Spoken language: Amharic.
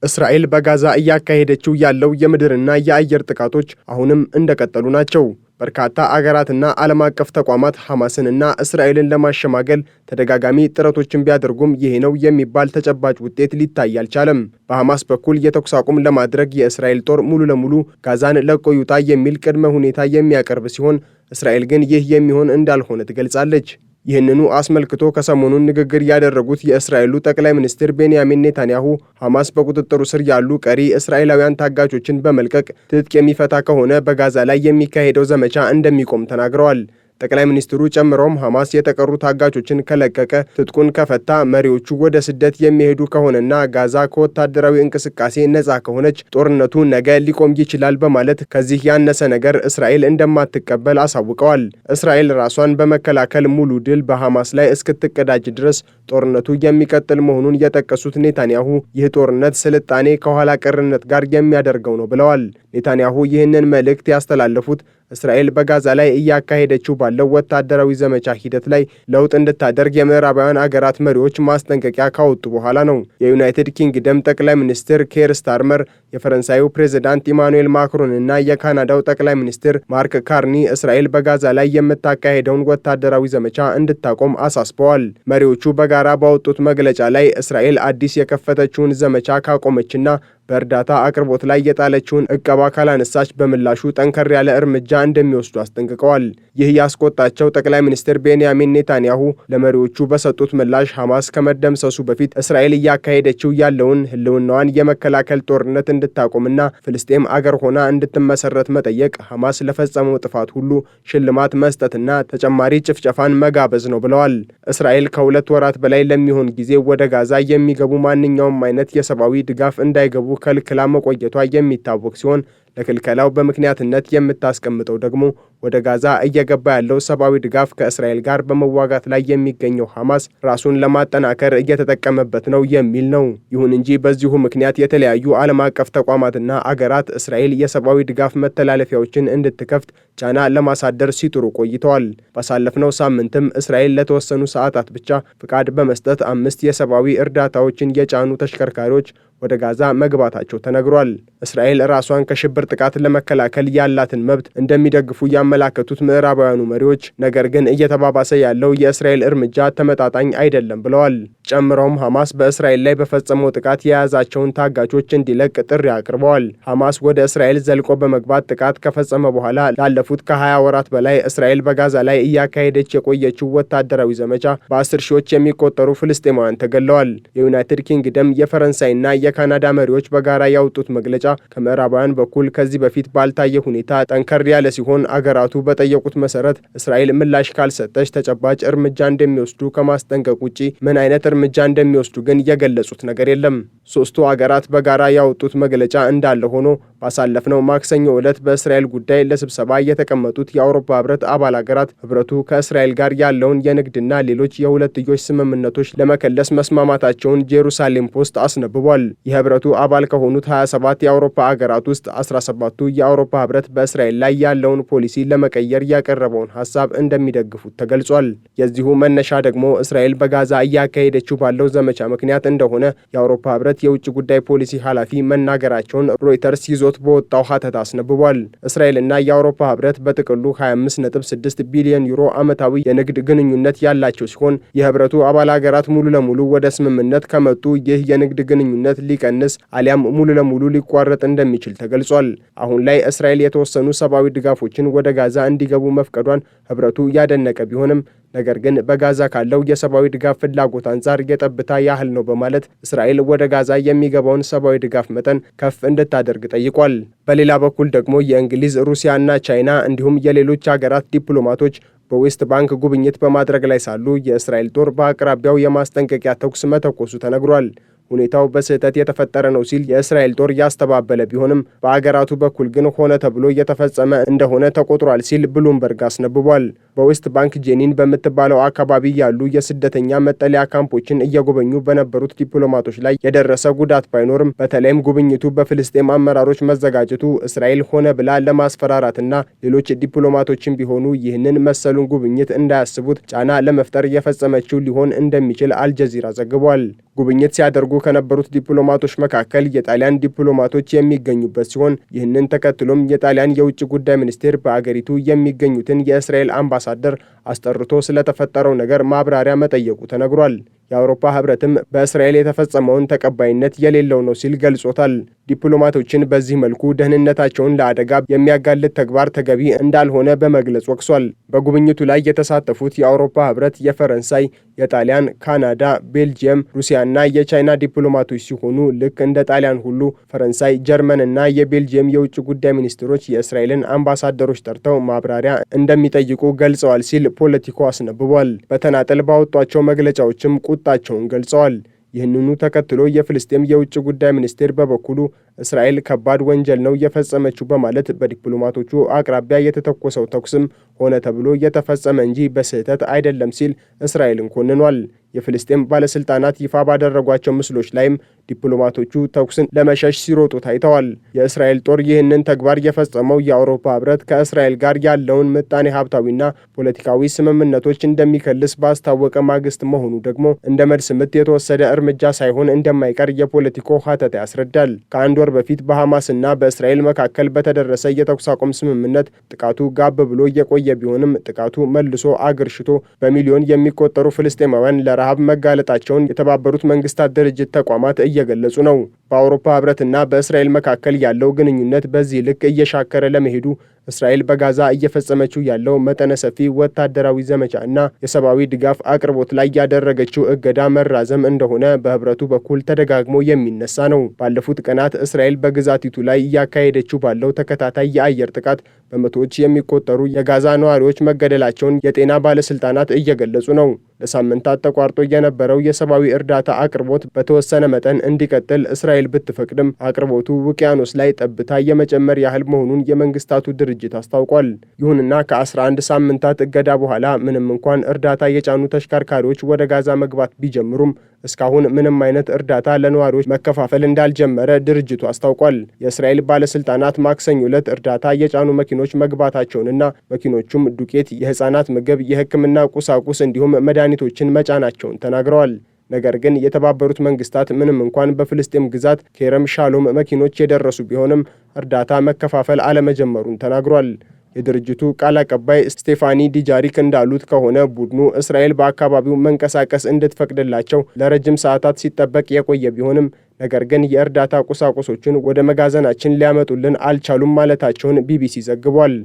እስራኤል በጋዛ እያካሄደችው ያለው የምድርና የአየር ጥቃቶች አሁንም እንደቀጠሉ ናቸው። በርካታ አገራትና ዓለም አቀፍ ተቋማት ሐማስንና እስራኤልን ለማሸማገል ተደጋጋሚ ጥረቶችን ቢያደርጉም ይህ ነው የሚባል ተጨባጭ ውጤት ሊታይ አልቻለም። በሐማስ በኩል የተኩስ አቁም ለማድረግ የእስራኤል ጦር ሙሉ ለሙሉ ጋዛን ለቆ ይውጣ የሚል ቅድመ ሁኔታ የሚያቀርብ ሲሆን፣ እስራኤል ግን ይህ የሚሆን እንዳልሆነ ትገልጻለች። ይህንኑ አስመልክቶ ከሰሞኑን ንግግር ያደረጉት የእስራኤሉ ጠቅላይ ሚኒስትር ቤንያሚን ኔታንያሁ ሐማስ በቁጥጥሩ ስር ያሉ ቀሪ እስራኤላውያን ታጋቾችን በመልቀቅ ትጥቅ የሚፈታ ከሆነ በጋዛ ላይ የሚካሄደው ዘመቻ እንደሚቆም ተናግረዋል። ጠቅላይ ሚኒስትሩ ጨምረውም ሐማስ የተቀሩ ታጋቾችን ከለቀቀ፣ ትጥቁን ከፈታ፣ መሪዎቹ ወደ ስደት የሚሄዱ ከሆነና ጋዛ ከወታደራዊ እንቅስቃሴ ነፃ ከሆነች ጦርነቱ ነገ ሊቆም ይችላል በማለት ከዚህ ያነሰ ነገር እስራኤል እንደማትቀበል አሳውቀዋል። እስራኤል ራሷን በመከላከል ሙሉ ድል በሐማስ ላይ እስክትቀዳጅ ድረስ ጦርነቱ የሚቀጥል መሆኑን የጠቀሱት ኔታንያሁ ይህ ጦርነት ስልጣኔ ከኋላ ቀርነት ጋር የሚያደርገው ነው ብለዋል። ኔታንያሁ ይህንን መልእክት ያስተላለፉት እስራኤል በጋዛ ላይ እያካሄደችው ባለው ወታደራዊ ዘመቻ ሂደት ላይ ለውጥ እንድታደርግ የምዕራባውያን አገራት መሪዎች ማስጠንቀቂያ ካወጡ በኋላ ነው። የዩናይትድ ኪንግደም ጠቅላይ ሚኒስትር ኬር ስታርመር፣ የፈረንሳዩ ፕሬዝዳንት ኢማኑኤል ማክሮን እና የካናዳው ጠቅላይ ሚኒስትር ማርክ ካርኒ እስራኤል በጋዛ ላይ የምታካሄደውን ወታደራዊ ዘመቻ እንድታቆም አሳስበዋል። መሪዎቹ በጋራ ባወጡት መግለጫ ላይ እስራኤል አዲስ የከፈተችውን ዘመቻ ካቆመችና በእርዳታ አቅርቦት ላይ የጣለችውን ዕቀባ ካላነሳች በምላሹ ጠንከር ያለ እርምጃ እንደሚወስዱ አስጠንቅቀዋል። ይህ ያስቆጣቸው ጠቅላይ ሚኒስትር ቤንያሚን ኔታንያሁ ለመሪዎቹ በሰጡት ምላሽ ሐማስ ከመደምሰሱ በፊት እስራኤል እያካሄደችው ያለውን ሕልውናዋን የመከላከል ጦርነት እንድታቆምና ፍልስጤም አገር ሆና እንድትመሰረት መጠየቅ፣ ሐማስ ለፈጸመው ጥፋት ሁሉ ሽልማት መስጠትና ተጨማሪ ጭፍጨፋን መጋበዝ ነው ብለዋል። እስራኤል ከ2 ወራት በላይ ለሚሆን ጊዜ ወደ ጋዛ የሚገቡ ማንኛውም አይነት የሰብአዊ ድጋፍ እንዳይገቡ ከልክላ መቆየቷ የሚታወቅ ሲሆን ለክልከላው በምክንያትነት የምታስቀምጠው ደግሞ ወደ ጋዛ እየገባ ያለው ሰብአዊ ድጋፍ ከእስራኤል ጋር በመዋጋት ላይ የሚገኘው ሐማስ ራሱን ለማጠናከር እየተጠቀመበት ነው የሚል ነው። ይሁን እንጂ በዚሁ ምክንያት የተለያዩ ዓለም አቀፍ ተቋማትና አገራት እስራኤል የሰብአዊ ድጋፍ መተላለፊያዎችን እንድትከፍት ጫና ለማሳደር ሲጥሩ ቆይተዋል። ባሳለፍነው ሳምንትም እስራኤል ለተወሰኑ ሰዓታት ብቻ ፍቃድ በመስጠት 5 የሰብአዊ እርዳታዎችን የጫኑ ተሽከርካሪዎች ወደ ጋዛ መግባታቸው ተነግሯል። እስራኤል ራሷን ከሽብር ጥቃት ለመከላከል ያላትን መብት እንደሚደግፉ ያመላከቱት ምዕራባውያኑ መሪዎች ነገር ግን እየተባባሰ ያለው የእስራኤል እርምጃ ተመጣጣኝ አይደለም ብለዋል። ጨምረውም ሐማስ በእስራኤል ላይ በፈጸመው ጥቃት የያዛቸውን ታጋቾች እንዲለቅ ጥሪ አቅርበዋል። ሐማስ ወደ እስራኤል ዘልቆ በመግባት ጥቃት ከፈጸመ በኋላ ላለፉት ከ20 ወራት በላይ እስራኤል በጋዛ ላይ እያካሄደች የቆየችው ወታደራዊ ዘመቻ በ10 ሺዎች የሚቆጠሩ ፍልስጤማውያን ተገለዋል። የዩናይትድ ኪንግደም፣ የፈረንሳይና የካናዳ መሪዎች በጋራ ያወጡት መግለጫ ከምዕራባውያን በኩል ከዚህ በፊት ባልታየ ሁኔታ ጠንከር ያለ ሲሆን አገራቱ በጠየቁት መሰረት እስራኤል ምላሽ ካልሰጠች ተጨባጭ እርምጃ እንደሚወስዱ ከማስጠንቀቅ ውጪ ምን አይነት እርምጃ እንደሚወስዱ ግን የገለጹት ነገር የለም። ሶስቱ አገራት በጋራ ያወጡት መግለጫ እንዳለ ሆኖ ባሳለፍነው ማክሰኞ ዕለት በእስራኤል ጉዳይ ለስብሰባ የተቀመጡት የአውሮፓ ህብረት አባል አገራት ህብረቱ ከእስራኤል ጋር ያለውን የንግድና ሌሎች የሁለትዮሽ ስምምነቶች ለመከለስ መስማማታቸውን ጄሩሳሌም ፖስት አስነብቧል። የህብረቱ አባል ከሆኑት 27 የአውሮፓ አገራት ውስጥ 17ቱ የአውሮፓ ህብረት በእስራኤል ላይ ያለውን ፖሊሲ ለመቀየር ያቀረበውን ሐሳብ እንደሚደግፉት ተገልጿል። የዚሁ መነሻ ደግሞ እስራኤል በጋዛ እያካሄደችው ባለው ዘመቻ ምክንያት እንደሆነ የአውሮፓ ህብረት የውጭ ጉዳይ ፖሊሲ ኃላፊ መናገራቸውን ሮይተርስ ይዞት በወጣው ሐተት አስነብቧል። እስራኤልና የአውሮፓ ህብረት በጥቅሉ 25.6 ቢሊዮን ዩሮ ዓመታዊ የንግድ ግንኙነት ያላቸው ሲሆን የህብረቱ አባል አገራት ሙሉ ለሙሉ ወደ ስምምነት ከመጡ ይህ የንግድ ግንኙነት ሊቀንስ አሊያም ሙሉ ለሙሉ ሊቋረጥ እንደሚችል ተገልጿል። አሁን ላይ እስራኤል የተወሰኑ ሰብአዊ ድጋፎችን ወደ ጋዛ እንዲገቡ መፍቀዷን ህብረቱ ያደነቀ ቢሆንም ነገር ግን በጋዛ ካለው የሰብአዊ ድጋፍ ፍላጎት አንጻር የጠብታ ያህል ነው በማለት እስራኤል ወደ ጋዛ የሚገባውን ሰብአዊ ድጋፍ መጠን ከፍ እንድታደርግ ጠይቋል። በሌላ በኩል ደግሞ የእንግሊዝ፣ ሩሲያና ቻይና እንዲሁም የሌሎች ሀገራት ዲፕሎማቶች በዌስት ባንክ ጉብኝት በማድረግ ላይ ሳሉ የእስራኤል ጦር በአቅራቢያው የማስጠንቀቂያ ተኩስ መተኮሱ ተነግሯል። ሁኔታው በስህተት የተፈጠረ ነው ሲል የእስራኤል ጦር ያስተባበለ ቢሆንም በአገራቱ በኩል ግን ሆነ ተብሎ የተፈጸመ እንደሆነ ተቆጥሯል ሲል ብሉምበርግ አስነብቧል። በዌስት ባንክ ጄኒን በምትባለው አካባቢ ያሉ የስደተኛ መጠለያ ካምፖችን እየጎበኙ በነበሩት ዲፕሎማቶች ላይ የደረሰ ጉዳት ባይኖርም በተለይም ጉብኝቱ በፍልስጤም አመራሮች መዘጋጀቱ እስራኤል ሆነ ብላ ለማስፈራራትና ሌሎች ዲፕሎማቶችን ቢሆኑ ይህንን መሰሉን ጉብኝት እንዳያስቡት ጫና ለመፍጠር የፈጸመችው ሊሆን እንደሚችል አልጀዚራ ዘግቧል። ጉብኝት ሲያደርጉ ከነበሩት ዲፕሎማቶች መካከል የጣሊያን ዲፕሎማቶች የሚገኙበት ሲሆን ይህንን ተከትሎም የጣሊያን የውጭ ጉዳይ ሚኒስቴር በአገሪቱ የሚገኙትን የእስራኤል አምባሳደር አስጠርቶ ስለተፈጠረው ነገር ማብራሪያ መጠየቁ ተነግሯል። የአውሮፓ ህብረትም በእስራኤል የተፈጸመውን ተቀባይነት የሌለው ነው ሲል ገልጾታል። ዲፕሎማቶችን በዚህ መልኩ ደህንነታቸውን ለአደጋ የሚያጋልጥ ተግባር ተገቢ እንዳልሆነ በመግለጽ ወቅሷል። በጉብኝቱ ላይ የተሳተፉት የአውሮፓ ህብረት፣ የፈረንሳይ፣ የጣሊያን፣ ካናዳ፣ ቤልጂየም፣ ሩሲያና የቻይና ዲፕሎማቶች ሲሆኑ ልክ እንደ ጣሊያን ሁሉ ፈረንሳይ፣ ጀርመንና የቤልጂየም የውጭ ጉዳይ ሚኒስትሮች የእስራኤልን አምባሳደሮች ጠርተው ማብራሪያ እንደሚጠይቁ ገልጸዋል ሲል ፖለቲኮ አስነብቧል። በተናጠል ባወጧቸው መግለጫዎችም ቁጣቸውን ገልጸዋል። ይህንኑ ተከትሎ የፍልስጤም የውጭ ጉዳይ ሚኒስቴር በበኩሉ እስራኤል ከባድ ወንጀል ነው የፈጸመችው በማለት በዲፕሎማቶቹ አቅራቢያ የተተኮሰው ተኩስም ሆነ ተብሎ የተፈጸመ እንጂ በስህተት አይደለም ሲል እስራኤልን ኮንኗል። የፍልስጤም ባለስልጣናት ይፋ ባደረጓቸው ምስሎች ላይም ዲፕሎማቶቹ ተኩስን ለመሸሽ ሲሮጡ ታይተዋል። የእስራኤል ጦር ይህንን ተግባር የፈጸመው የአውሮፓ ህብረት ከእስራኤል ጋር ያለውን ምጣኔ ሀብታዊና ፖለቲካዊ ስምምነቶች እንደሚከልስ ባስታወቀ ማግስት መሆኑ ደግሞ እንደ መልስ ምት የተወሰደ እርምጃ ሳይሆን እንደማይቀር የፖለቲኮ ሀተታ ያስረዳል። ከአንድ ወር በፊት በሐማስና በእስራኤል መካከል በተደረሰ የተኩስ አቁም ስምምነት ጥቃቱ ጋብ ብሎ የቆየ ቢሆንም ጥቃቱ መልሶ አገርሽቶ በሚሊዮን የሚቆጠሩ ፍልስጤማውያን ለረሃብ መጋለጣቸውን የተባበሩት መንግስታት ድርጅት ተቋማት እየገለጹ ነው። በአውሮፓ ህብረትና በእስራኤል መካከል ያለው ግንኙነት በዚህ ልክ እየሻከረ ለመሄዱ እስራኤል በጋዛ እየፈጸመችው ያለው መጠነ ሰፊ ወታደራዊ ዘመቻ እና የሰብአዊ ድጋፍ አቅርቦት ላይ ያደረገችው እገዳ መራዘም እንደሆነ በህብረቱ በኩል ተደጋግሞ የሚነሳ ነው። ባለፉት ቀናት እስራኤል በግዛቲቱ ላይ እያካሄደችው ባለው ተከታታይ የአየር ጥቃት በመቶዎች የሚቆጠሩ የጋዛ ነዋሪዎች መገደላቸውን የጤና ባለስልጣናት እየገለጹ ነው። ለሳምንታት ተቋርጦ የነበረው የሰብአዊ እርዳታ አቅርቦት በተወሰነ መጠን እንዲቀጥል እስራኤል ብትፈቅድም አቅርቦቱ ውቅያኖስ ላይ ጠብታ የመጨመር ያህል መሆኑን የመንግስታቱ ድርጅት አስታውቋል። ይሁንና ከ11 ሳምንታት እገዳ በኋላ ምንም እንኳን እርዳታ የጫኑ ተሽከርካሪዎች ወደ ጋዛ መግባት ቢጀምሩም እስካሁን ምንም አይነት እርዳታ ለነዋሪዎች መከፋፈል እንዳልጀመረ ድርጅቱ አስታውቋል። የእስራኤል ባለስልጣናት ማክሰኞ ዕለት እርዳታ የጫኑ መኪኖች መግባታቸውንና መኪኖቹም ዱቄት፣ የህፃናት ምግብ፣ የህክምና ቁሳቁስ እንዲሁም መድኃኒቶችን መጫናቸውን ተናግረዋል። ነገር ግን የተባበሩት መንግስታት ምንም እንኳን በፍልስጤም ግዛት ከረም ሻሎም መኪኖች የደረሱ ቢሆንም እርዳታ መከፋፈል አለመጀመሩን ተናግሯል። የድርጅቱ ቃል አቀባይ ስቴፋኒ ዲጃሪክ እንዳሉት ከሆነ ቡድኑ እስራኤል በአካባቢው መንቀሳቀስ እንድትፈቅድላቸው ለረጅም ሰዓታት ሲጠበቅ የቆየ ቢሆንም ነገር ግን የእርዳታ ቁሳቁሶችን ወደ መጋዘናችን ሊያመጡልን አልቻሉም ማለታቸውን ቢቢሲ ዘግቧል።